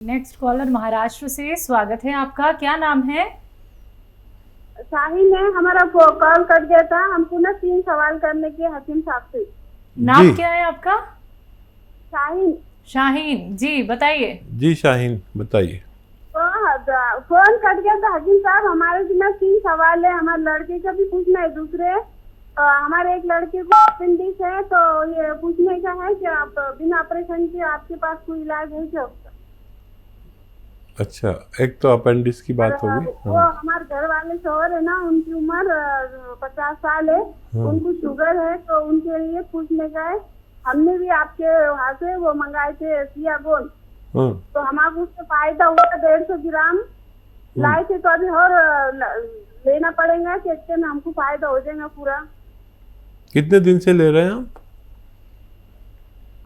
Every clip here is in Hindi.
नेक्स्ट कॉलर महाराष्ट्र से, स्वागत है आपका। क्या नाम है? शाहीन है। हमारा कॉल कट गया था, हमको ना 3 सवाल करने के हकीम साहब से। नाम क्या है आपका? शाहीन। शाहीन जी, बताइए। जी शाहीन बताइए। तो फोन कट गया था हकीम साहब, हमारे से ना 3 सवाल है। हमारे लड़के का भी पूछना है, दूसरे हमारे एक लड़के को अपेंडिक्स है, तो ये पूछने का है कि आप बिना ऑपरेशन के आपके पास कोई इलाज है क्या उसका? अच्छा, एक तो अपेंडिक्स की बात होगी। वो हमारे घर वाले शोहर है ना, उनकी उम्र 50 साल है, उनको शुगर है, तो उनके लिए पूछने का है। हमने भी आपके वहाँ से वो मंगाए थे सियागोन, तो हमारे उससे फायदा हुआ 150 ग्राम लाए थे, तो अभी और लेना पड़ेगा कि इससे में हमको फायदा हो जाएगा पूरा? कितने दिन से ले रहे हैं आप?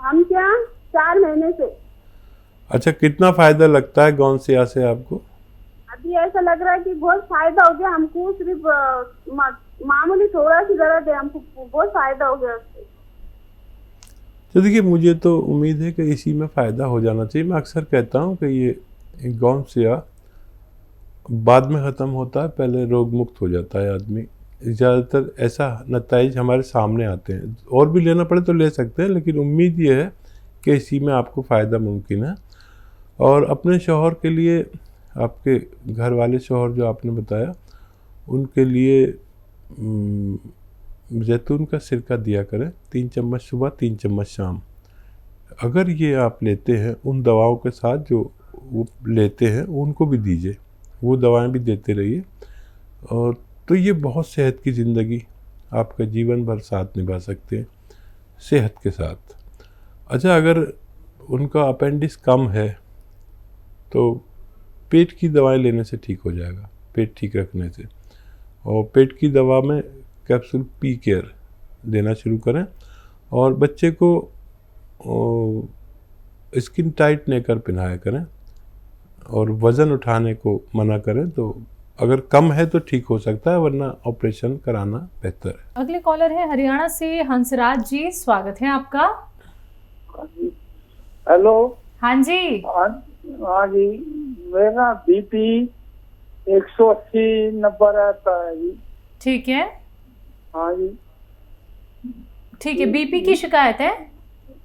हम क्या 4 महीने से। अच्छा, कितना फायदा लगता है गौनसिया से आपको? अभी ऐसा लग रहा है कि बहुत फायदा हो गया हमको, सिर्फ मामूली थोड़ा सी दर्द है, हमको बहुत फायदा हो गया उससे। तो देखिए, मुझे तो उम्मीद है कि इसी में फ़ायदा हो जाना चाहिए। मैं अक्सर कहता हूँ कि ये गौनसिया बाद में ख़त्म होता है, पहले रोग मुक्त हो जाता है आदमी। ज़्यादातर ऐसा नतीजे हमारे सामने आते हैं। और भी लेना पड़े तो ले सकते हैं, लेकिन उम्मीद ये है कि इसी में आपको फ़ायदा मुमकिन है। और अपने शौहर के लिए, आपके घर वाले शौहर जो आपने बताया, उनके लिए जैतून का सिरका दिया करें, 3 चम्मच सुबह 3 चम्मच शाम। अगर ये आप लेते हैं उन दवाओं के साथ जो वो लेते हैं, उनको भी दीजिए, वो दवाएं भी देते रहिए। और तो ये बहुत सेहत की ज़िंदगी आपका जीवन भर साथ निभा सकते हैं सेहत के साथ। अच्छा, अगर उनका अपेंडिक्स कम है तो पेट की दवाएं लेने से ठीक हो जाएगा, पेट ठीक रखने से। और पेट की दवा में कैप्सूल पी केयर देना शुरू करें। और बच्चे को स्किन टाइट नेकर पहनाया करें, और वज़न उठाने को मना करें। तो अगर कम है तो ठीक हो सकता है, वरना ऑपरेशन कराना बेहतर है। अगले कॉलर है हरियाणा से हंसराज जी, स्वागत है आपका। हेलो। हाँ जी। हाँ जी, मेरा बीपी 180-90 रहता है जी। ठीक है। हाँ जी। ठीक है, बीपी की शिकायत है?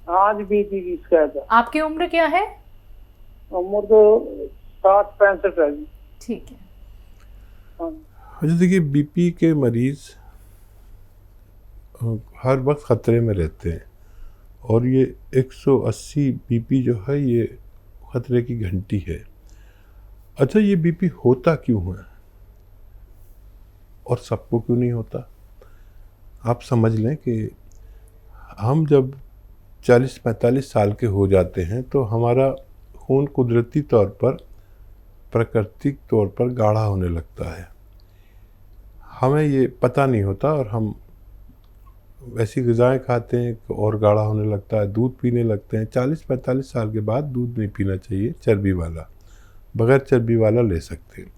हाँ जी, बीपी की शिकायत है। आपकी उम्र क्या है? उम्र तो 60-65 है जी। ठीक है। अच्छा, देखिए, बीपी के मरीज़ हर वक्त ख़तरे में रहते हैं, और ये 180 बीपी जो है, ये ख़तरे की घंटी है। अच्छा, ये बीपी होता क्यों है और सबको क्यों नहीं होता? आप समझ लें कि हम जब 40-45 साल के हो जाते हैं तो हमारा खून कुदरती तौर पर, प्राकृतिक तौर पर गाढ़ा होने लगता है। हमें ये पता नहीं होता, और हम ऐसी ग़िज़ाएँ खाते हैं और गाढ़ा होने लगता है। दूध पीने लगते हैं। 40-45 साल के बाद दूध नहीं पीना चाहिए, चर्बी वाला, बग़ैर चर्बी वाला ले सकते हैं।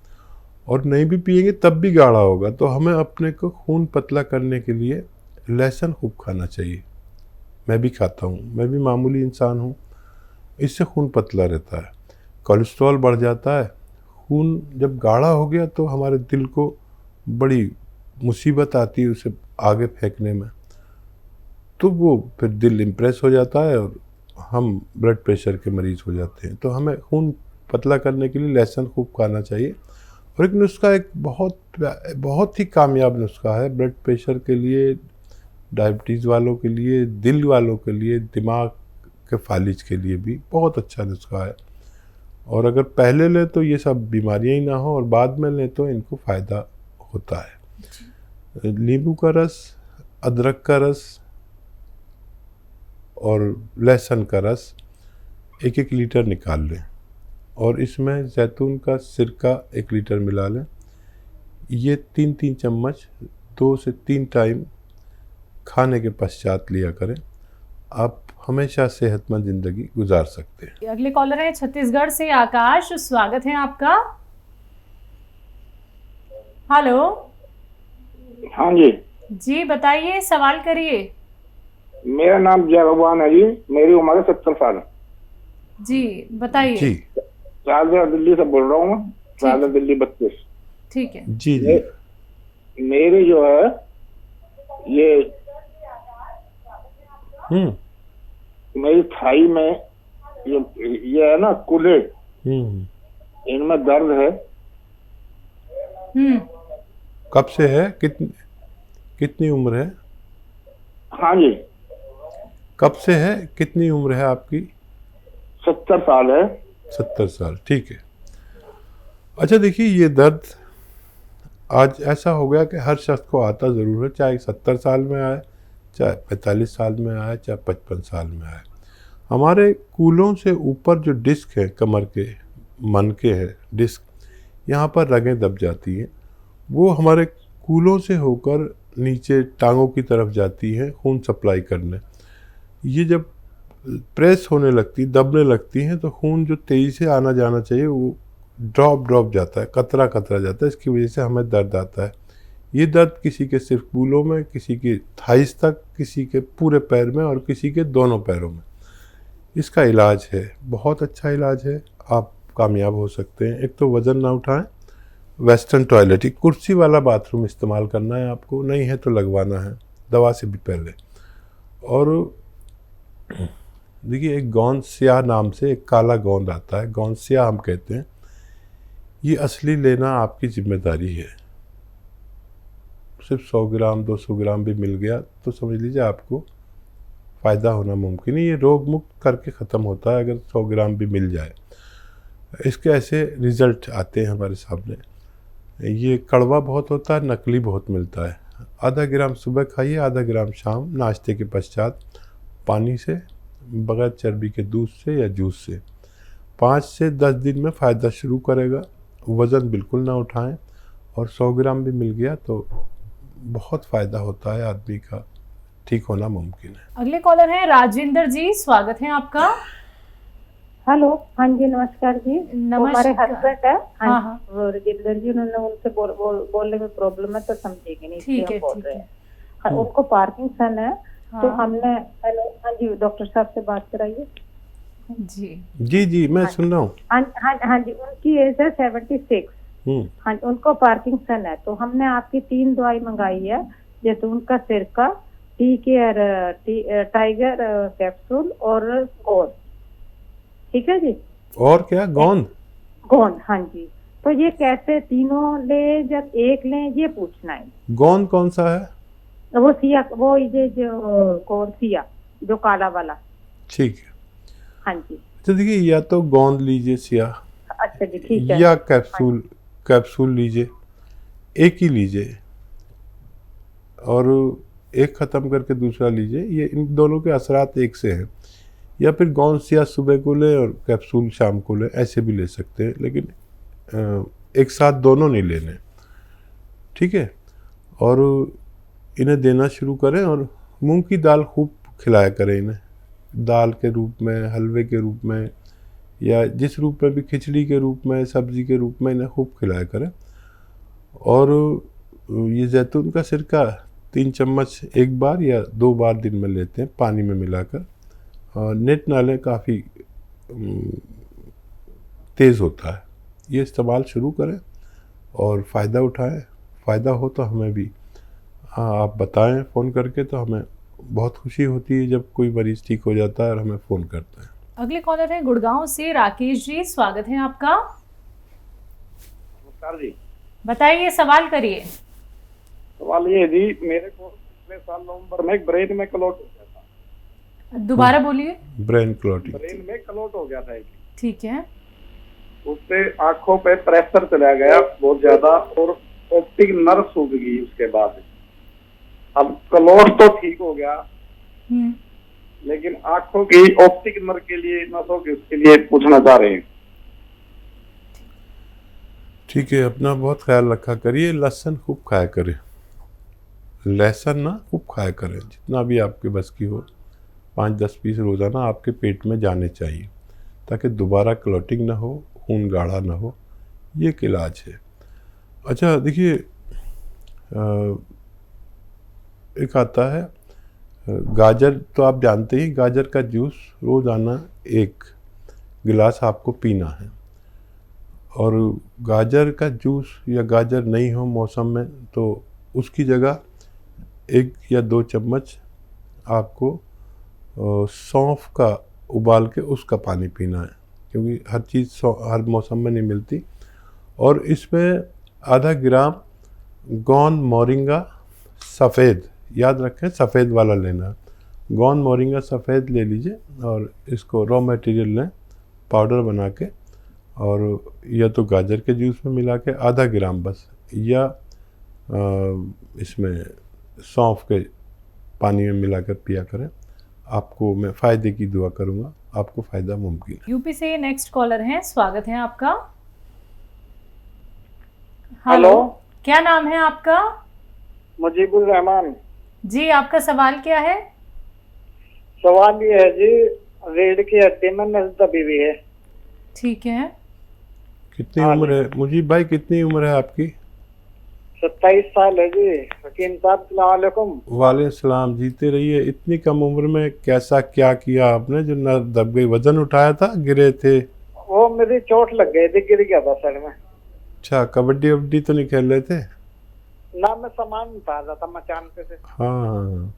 और नहीं भी पिएंगे तब भी गाढ़ा होगा। तो हमें अपने को खून पतला करने के लिए लहसुन खूब खाना चाहिए। मैं भी खाता हूँ, मैं भी मामूली इंसान हूँ। इससे खून पतला रहता है, कोलेस्ट्रॉल बढ़ जाता है। खून जब गाढ़ा हो गया तो हमारे दिल को बड़ी मुसीबत आती है उसे आगे फेंकने में, तो वो फिर दिल इम्प्रेस हो जाता है और हम ब्लड प्रेशर के मरीज़ हो जाते हैं। तो हमें खून पतला करने के लिए लहसुन खूब खाना चाहिए। और एक नुस्खा, एक बहुत ही कामयाब नुस्खा है ब्लड प्रेशर के लिए, डायबिटीज़ वालों के लिए, दिल वालों के लिए, दिमाग के फालिज के लिए भी बहुत अच्छा नुस्खा है। और अगर पहले लें तो ये सब बीमारियां ही ना हो, और बाद में लें तो इनको फ़ायदा होता है। नींबू का रस, अदरक का रस और लहसुन का रस 1-1 लीटर निकाल लें, और इसमें जैतून का सिरका 1 लीटर मिला लें। ये 3-3 चम्मच 2 से 3 टाइम खाने के पश्चात लिया करें। आप हमेशा सेहतमंद ज़िंदगी गुजार सकते हैं। अगले कॉलर है छत्तीसगढ़ से आकाश, स्वागत है आपका। हेलो। हाँ जी। जी बताइए, सवाल करिए। मेरा नाम जगवान है जी, मेरी उम्र है 70 साल। जी बताइए। जी राजधानी दिल्ली से बोल रहा हूँ मैं, राजधानी दिल्ली 32। ठीक है। जी जी। मेरे जो है ये मेरी थाई में ये है ना कूल्हे, इनमें दर्द है। कब से है? कितनी उम्र है? हाँ जी। कब से है? कितनी उम्र है आपकी? 70 साल है। 70 साल, ठीक है। अच्छा देखिए, ये दर्द आज ऐसा हो गया कि हर शख्स को आता ज़रूर है, चाहे 70 साल में आए, चाहे 45 साल में आए, चाहे 55 साल में आए। हमारे कूलों से ऊपर जो डिस्क है, कमर के मन के है डिस्क, यहाँ पर रगें दब जाती हैं। वो हमारे कूलों से होकर नीचे टांगों की तरफ जाती है खून सप्लाई करने। ये जब प्रेस होने लगती, दबने लगती हैं, तो खून जो तेज़ी से आना जाना चाहिए वो ड्रॉप जाता है, कतरा जाता है। इसकी वजह से हमें दर्द आता है। ये दर्द किसी के सिर्फ कूलों में, किसी के थाइस तक, किसी के पूरे पैर में और किसी के दोनों पैरों में। इसका इलाज है, बहुत अच्छा इलाज है, आप कामयाब हो सकते हैं। एक तो वज़न ना उठाएं, वेस्टर्न टॉयलेट, कुर्सी वाला बाथरूम इस्तेमाल करना है आपको, नहीं है तो लगवाना है दवा से भी पहले। और देखिए, एक गोंद स्याह नाम से एक काला गोंद आता है, गोंद स्याह हम कहते हैं। ये असली लेना आपकी जिम्मेदारी है। सिर्फ 100 ग्राम 200 ग्राम भी मिल गया तो समझ लीजिए आपको फ़ायदा होना मुमकिन है। ये रोग मुक्त करके ख़त्म होता है अगर 100 ग्राम भी मिल जाए। इसके ऐसे रिज़ल्ट आते हैं हमारे सामने। ये कड़वा बहुत होता है, नकली बहुत मिलता है। आधा ग्राम सुबह खाइए, आधा ग्राम शाम नाश्ते के पश्चात, पानी से, बगैर चर्बी के दूध से या जूस से। 5 से 10 दिन में फ़ायदा शुरू करेगा। वज़न बिल्कुल ना उठाएं, और 100 ग्राम भी मिल गया तो बहुत फ़ायदा होता है, आदमी का ठीक होना मुमकिन है। अगले कॉलर हैं राजेंद्र जी, स्वागत है आपका। हेलो, हाँ जी, नमस्कार जी। हमारे हस्बैंड है, हाँ हाँ, वो राजेंद्र जी, उन्होंने उनसे बोलने में प्रॉब्लम है तो समझेगी नहीं, ठीक है, बोल रहे हैं। उनको पार्किंसन है, तो हमने, हेलो, हाँ जी, डॉक्टर साहब से बात कराइए। जी, मैं सुन रहा हूँ। हाँ जी, उनकी एज है 76। हाँ, उनको पार्किंसन है, तो हमने आपकी 3 दवाई मंगाई है, जैसे उनका सिर का टाइगर कैप्सूल और गोंद, ठीक है जी। और क्या? गोंद? हाँ जी। तो ये कैसे तीनों ले, जब एक लें, ये पूछना है। गोंद कौन सा है? वो सिया, वो ये जो कौन सिया, जो काला वाला। ठीक है, हाँ जी। तो देखिए, या तो गोंद लीजिए सिया, अच्छा जी, ठीक है, या कैप्सूल लीजिए, एक ही लीजिए, और एक ख़त्म करके दूसरा लीजिए। ये इन दोनों के असरात एक से हैं। या फिर गोंद सिया सुबह को लें और कैप्सूल शाम को लें, ऐसे भी ले सकते हैं, लेकिन एक साथ दोनों नहीं लेने, ठीक है। और इन्हें देना शुरू करें, और मूंग की दाल खूब खिलाया करें इन्हें, दाल के रूप में, हलवे के रूप में, या जिस रूप में भी, खिचड़ी के रूप में, सब्ज़ी के रूप में इन्हें खूब खिलाया करें। और ये जैतून का सिरका 3 चम्मच एक बार या 2 बार दिन में लेते हैं, पानी में मिलाकर। नेट नाले काफ़ी तेज़ होता है, ये इस्तेमाल शुरू करें और फ़ायदा उठाएं। फ़ायदा हो तो हमें भी आप बताएं फ़ोन करके, तो हमें बहुत खुशी होती है जब कोई मरीज़ ठीक हो जाता है और हमें फ़ोन करता है। अगले कॉलर है गुड़गांव से राकेश जी, स्वागत है आपका। नमस्कार जी। बताइए, सवाल करिए। सवाल ये जी, मेरे को पिछले साल नवंबर में ब्रेन में क्लॉट हो गया था। दोबारा बोलिए। Brain clotting. ब्रेन में क्लॉट हो गया था एक, ठीक है। उससे आंखों पे प्रेशर चला गया बहुत ज्यादा, और ऑप्टिक नर्व सूख गई उसके बाद। अब क्लॉट तो ठीक हो गया, लेकिन आंखों की ऑप्टिक नर्व के लिए, नसों के, उसके लिए पूछना चाह रहे हैं। ठीक है, अपना बहुत ख्याल रखा करिए। लहसुन खूब खाया करें, लहसुन ना खूब खाया करें, जितना भी आपके बस की हो। 5-10 पीस रोज़ाना आपके पेट में जाने चाहिए, ताकि दोबारा क्लॉटिंग ना हो, खून गाढ़ा ना हो। ये एक इलाज है। अच्छा देखिए, एक आता है गाजर, तो आप जानते ही, गाजर का जूस रोज़ाना 1 गिलास आपको पीना है। और गाजर का जूस या गाजर नहीं हो मौसम में तो उसकी जगह 1 या 2 चम्मच आपको सौंफ का उबाल के उसका पानी पीना है, क्योंकि हर चीज़ हर मौसम में नहीं मिलती। और इसमें आधा ग्राम गौन मोरिंगा सफ़ेद, याद रखें सफ़ेद वाला लेना है, गौन मोरिंगा सफ़ेद ले लीजिए और इसको रॉ मटेरियल लें पाउडर बना के, और या तो गाजर के जूस में मिला के आधा ग्राम बस, या इसमें सौंफ के पानी में मिलाकर पिया करें। आपको मैं फ़ायदे की दुआ करूँगा, आपको फ़ायदा मुमकिन है। यूपी से नेक्स्ट कॉलर हैं, स्वागत है आपका। हेलो, क्या नाम है आपका? मुजीबुर रहमान जी, आपका सवाल क्या है? सवाल ये है जी, रीढ़ की हड्डी में नस दबी हुई है। ठीक है। कितनी उम्र है मुजीब भाई, कितनी उम्र है आपकी? 27 साल है जी। हकीम साहब अस्सलाम वालेकुम। वाले सलाम, जीते रहिए। इतनी कम उम्र में कैसा क्या किया आपने जो नस दब गई? वजन उठाया था, गिरे थे? वो मेरी चोट लग गई थी, गिर गया था सर में। अच्छा, कबड्डी वबड्डी तो नहीं खेल रहे थे? ना, मैं सामान उठा रहा था मचान पे से। हाँ।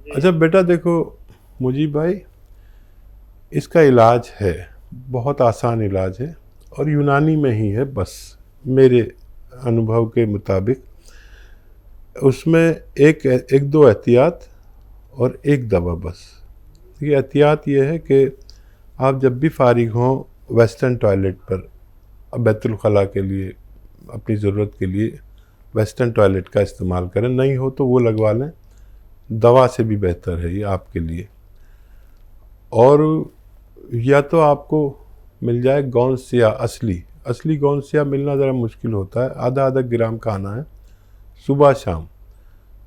अच्छा बेटा देखो मुजीब भाई, इसका इलाज है, बहुत आसान इलाज है और यूनानी में ही है बस, मेरे अनुभव के मुताबिक। उसमें एक दो एहतियात और एक दवा बस। ये एहतियात ये है कि आप जब भी फारिग हों वेस्टर्न टॉयलेट पर, बैतुल खला के लिए, अपनी ज़रूरत के लिए वेस्टर्न टॉयलेट का इस्तेमाल करें। नहीं हो तो वो लगवा लें, दवा से भी बेहतर है ये आपके लिए। और या तो आपको मिल जाए गौनसिया, असली गौनसिया मिलना ज़रा मुश्किल होता है। आधा ग्राम खाना है सुबह शाम,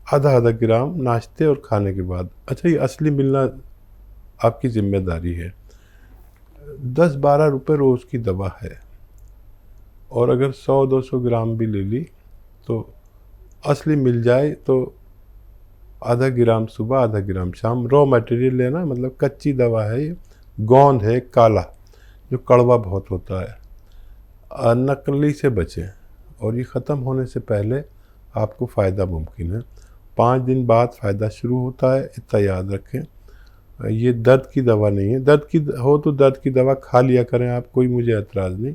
आधा ग्राम नाश्ते और खाने के बाद। अच्छा, ये असली मिलना आपकी ज़िम्मेदारी है। 10-12 रुपये रोज़ की दवा है, और अगर 100-200 ग्राम भी ले ली तो असली मिल जाए तो आधा ग्राम सुबह, आधा ग्राम शाम। रॉ मटेरियल लेना, मतलब कच्ची दवा है ये, गोंद है काला जो कड़वा बहुत होता है। नकली से बचें, और ये ख़त्म होने से पहले आपको फ़ायदा मुमकिन है। 5 दिन बाद फ़ायदा शुरू होता है, इतना याद रखें। ये दर्द की दवा नहीं है, दर्द की हो तो दर्द की दवा खा लिया करें आप, कोई मुझे एतराज़ नहीं।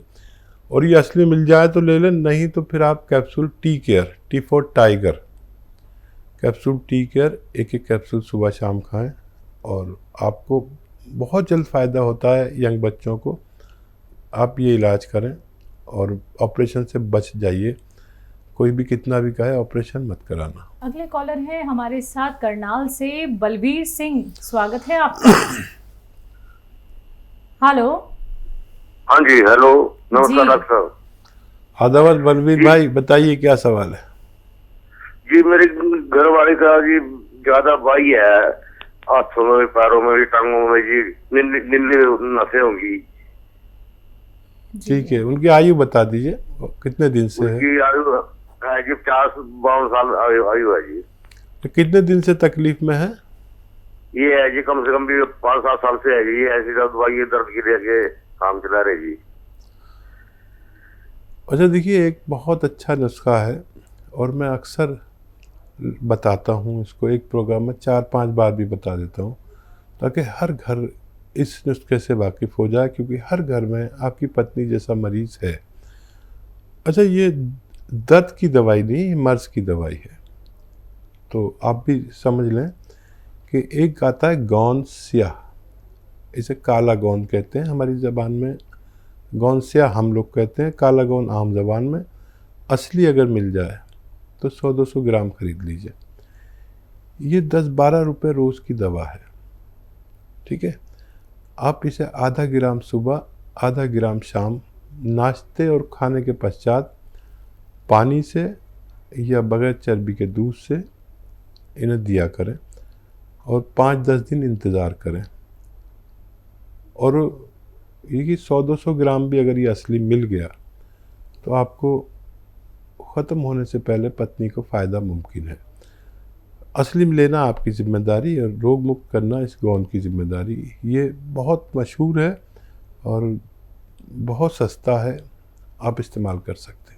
और ये असली मिल जाए तो ले लें, नहीं तो फिर आप capsule tea care, T for tiger, capsule tea care 1-1 capsule सुबह शाम खाएं, और आपको बहुत जल्द फ़ायदा होता है। यंग बच्चों को आप ये इलाज करें और ऑपरेशन से बच जाइए। कोई भी कितना भी कहे ऑपरेशन मत कराना। अगले कॉलर हैं हमारे साथ करनाल से बलबीर सिंह, स्वागत है आपका। हेलो। हाँ जी, हेलो, नमस्कार डॉक्टर साहब। आदाब बलबीर भाई, बताइए क्या सवाल है? जी, मेरी घरवाली का जी ज्यादा वाई है, हाथों में, पैरों में, टांगों में जी नीली नसें होंगी। ठीक है, उनकी आयु बता दीजिए, कितने दिन से है? उनकी आयु है जी 50-52 साल आयु है जी। तो कितने दिन से तकलीफ में है? ये है जी कम से कम भी 5-7 साल से है जी। ये ऐसी दवाई दर्द की लेके काम चला रहे जी। अच्छा देखिए, एक बहुत अच्छा नुस्खा है और मैं अक्सर बताता हूँ इसको, एक प्रोग्राम में 4-5 बार भी बता देता हूँ, ताकि हर घर इस नुस्खे से वाकिफ़ हो जाए, क्योंकि हर घर में आपकी पत्नी जैसा मरीज़ है। अच्छा, ये दर्द की दवाई नहीं, ये मर्ज़ की दवाई है। तो आप भी समझ लें कि एक आता है गोंद स्याह, इसे काला गोंद कहते हैं हमारी ज़बान में, गोंद स्याह हम लोग कहते हैं, काला गोंद आम ज़बान में। असली अगर मिल जाए तो 100-200 ग्राम ख़रीद लीजिए। ये 10-12 रुपये रोज़ की दवा है, ठीक है। आप इसे आधा ग्राम सुबह, आधा ग्राम शाम, नाश्ते और खाने के पश्चात पानी से या बग़ैर चर्बी के दूध से इन्हें दिया करें, और 5-10 दिन इंतज़ार करें। और ये 100-200 ग्राम भी अगर ये असली मिल गया तो आपको ख़त्म होने से पहले पत्नी को फ़ायदा मुमकिन है। असली में लेना आपकी ज़िम्मेदारी और रोग मुक्त करना इस गोंद की ज़िम्मेदारी। ये बहुत मशहूर है और बहुत सस्ता है, आप इस्तेमाल कर सकते हैं।